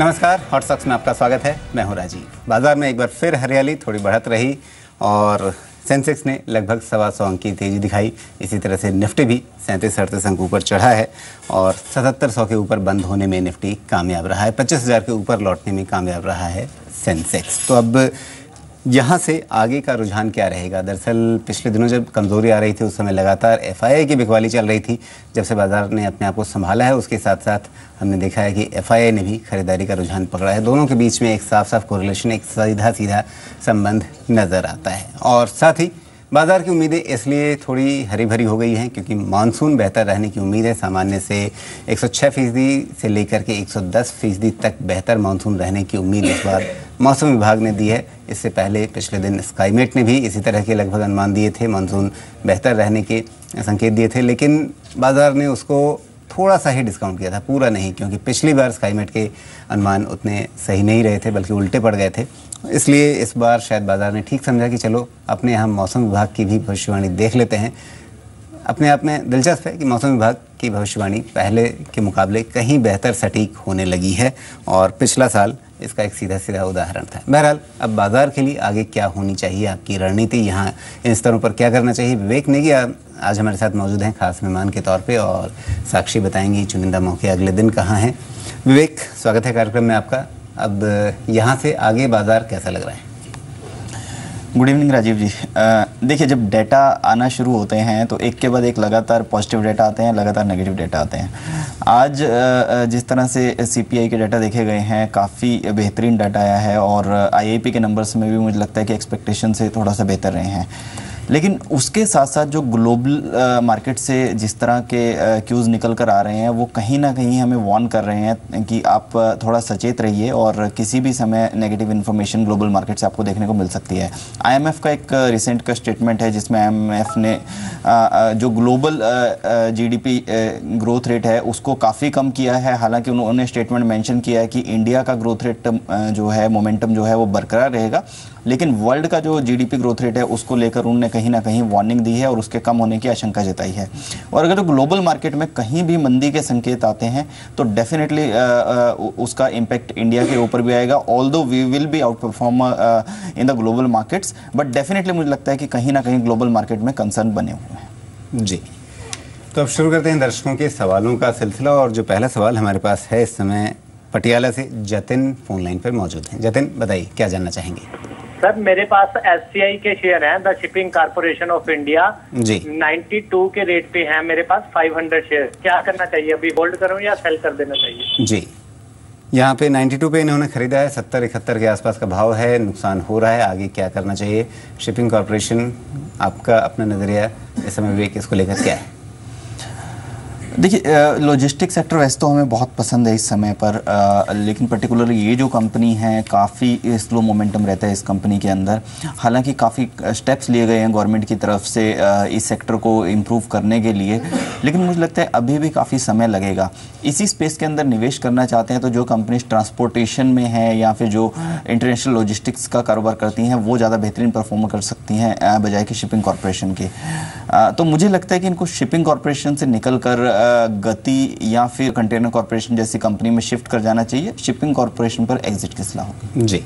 नमस्कार, hot stocks में आपका स्वागत है। मैं हूं राजीव। बाजार में एक बार फिर हरियाली, थोड़ी बढ़त रही और सेंसेक्स ने लगभग 125 अंक की तेजी दिखाई। इसी तरह से निफ्टी भी 37-38 अंक ऊपर चढ़ा है और 7700 के ऊपर बंद होने में निफ्टी कामयाब रहा है। 25,000 के ऊपर लौटने में कामयाब रहा है सेंसेक्स। तो अब यहाँ से आगे का रुझान क्या रहेगा? दरअसल पिछले दिनों जब कमज़ोरी आ रही थी उस समय लगातार एफआईआई की बिकवाली चल रही थी। जब से बाजार ने अपने आप को संभाला है उसके साथ साथ हमने देखा है कि एफआईआई ने भी खरीदारी का रुझान पकड़ा है। दोनों के बीच में एक साफ साफ कोरिलेशन, एक सीधा संबंध नज़र आता है। और साथ ही बाजार की उम्मीदें इसलिए थोड़ी हरी भरी हो गई हैं क्योंकि मानसून बेहतर रहने की उम्मीद है। सामान्य से 106% से लेकर के 110% तक बेहतर मानसून रहने की उम्मीद इस बार मौसम विभाग ने दी है। इससे पहले पिछले दिन स्काईमेट ने भी इसी तरह के लगभग अनुमान दिए थे, मानसून बेहतर रहने के संकेत दिए थे, लेकिन बाजार ने उसको थोड़ा सा ही डिस्काउंट किया था, पूरा नहीं, क्योंकि पिछली बार स्काईमेट के अनुमान उतने सही नहीं रहे थे बल्कि उल्टे पड़ गए थे। इसलिए इस बार शायद बाजार ने ठीक समझा कि चलो अपने हम मौसम विभाग की भी भविष्यवाणी देख लेते हैं। अपने आप में दिलचस्प है कि मौसम विभाग की भविष्यवाणी पहले के मुकाबले कहीं बेहतर सटीक होने लगी है और पिछला साल इसका एक सीधा सीधा उदाहरण था। बहरहाल अब बाजार के लिए आगे क्या होनी चाहिए, आपकी रणनीति यहाँ इन स्तरों पर क्या करना चाहिए? विवेक नेगी आज हमारे साथ मौजूद हैं खास मेहमान के तौर पे और साक्षी बताएंगी चुनिंदा मौके अगले दिन कहाँ हैं। विवेक, स्वागत है कार्यक्रम में आपका। अब यहाँ से आगे बाजार कैसा लग रहा है? गुड इवनिंग राजीव जी। देखिए, जब डेटा आना शुरू होते हैं तो एक के बाद एक लगातार पॉजिटिव डेटा आते हैं, लगातार नेगेटिव डेटा आते हैं। आज जिस तरह से सीपीआई के डाटा देखे गए हैं, काफ़ी बेहतरीन डाटा आया है और आईआईपी के नंबर्स में भी मुझे लगता है कि एक्सपेक्टेशन से थोड़ा सा बेहतर रहे हैं। लेकिन उसके साथ साथ जो ग्लोबल मार्केट से जिस तरह के क्यूज़ निकल कर आ रहे हैं वो कहीं ना कहीं हमें वार्न कर रहे हैं कि आप थोड़ा सचेत रहिए और किसी भी समय नेगेटिव इन्फॉर्मेशन ग्लोबल मार्केट से आपको देखने को मिल सकती है। आईएमएफ का एक रिसेंट का स्टेटमेंट है जिसमें आईएमएफ ने जो ग्लोबल जीडीपी ग्रोथ रेट है उसको काफ़ी कम किया है। हालांकि उन्होंने स्टेटमेंट मेंशन किया है कि इंडिया का ग्रोथ रेट जो है, मोमेंटम जो है वो बरकरार रहेगा, लेकिन वर्ल्ड का जो जीडीपी ग्रोथ रेट है उसको लेकर उन्होंने कहीं ना कहीं वार्निंग दी है और उसके कम होने की आशंका जताई है। और अगर ग्लोबल मार्केट में कहीं भी मंदी के संकेत आते हैं तो डेफिनेटली उसका इम्पैक्ट इंडिया के ऊपर भी आएगा। Although we will be outperform in the global markets, but definitely मुझे लगता है कि कहीं ना कहीं ग्लोबल मार्केट में कंसर्न बने हुए हैं। जी, तो अब शुरू करते हैं दर्शकों के सवालों का सिलसिला। और जो पहला सवाल हमारे पास है इस समय पटियाला से जतिन फोन लाइन पर मौजूद हैं। जतिन, बताइए क्या जानना चाहेंगे? सर, मेरे पास एससीआई के शेयर हैं, the shipping corporation of India जी। 92 के रेट पे हैं मेरे पास 500 शेयर। क्या करना चाहिए? अभी होल्ड करूं या सेल कर देना चाहिए? जी, यहाँ पे 92 पे इन्होंने खरीदा है, 70-71 के आसपास का भाव है, नुकसान हो रहा है, आगे क्या करना चाहिए? शिपिंग कॉर्पोरेशन, आपका अपना नज़रिया इस समय विवेक इसको लेकर क्या है? देखिए, लॉजिस्टिक सेक्टर वैसे तो हमें बहुत पसंद है इस समय पर, लेकिन पर्टिकुलरली ये जो कंपनी है काफ़ी स्लो मोमेंटम रहता है इस कंपनी के अंदर। हालांकि काफ़ी स्टेप्स लिए गए हैं गवर्नमेंट की तरफ से इस सेक्टर को इम्प्रूव करने के लिए, लेकिन मुझे लगता है अभी भी काफ़ी समय लगेगा। इसी स्पेस के अंदर निवेश करना चाहते हैं तो जो कंपनीज ट्रांसपोर्टेशन में है या फिर जो इंटरनेशनल लॉजिस्टिक्स का कारोबार करती हैं वो ज़्यादा बेहतरीन परफॉर्म कर सकती हैं बजाय कि शिपिंग कॉर्पोरेशन के। तो मुझे लगता है कि इनको शिपिंग कॉर्पोरेशन से निकल कर गति या फिर कंटेनर कॉर्पोरेशन जैसी कंपनी में शिफ्ट कर जाना चाहिए। शिपिंग कॉर्पोरेशन पर एग्जिट की सलाह होगी। जी।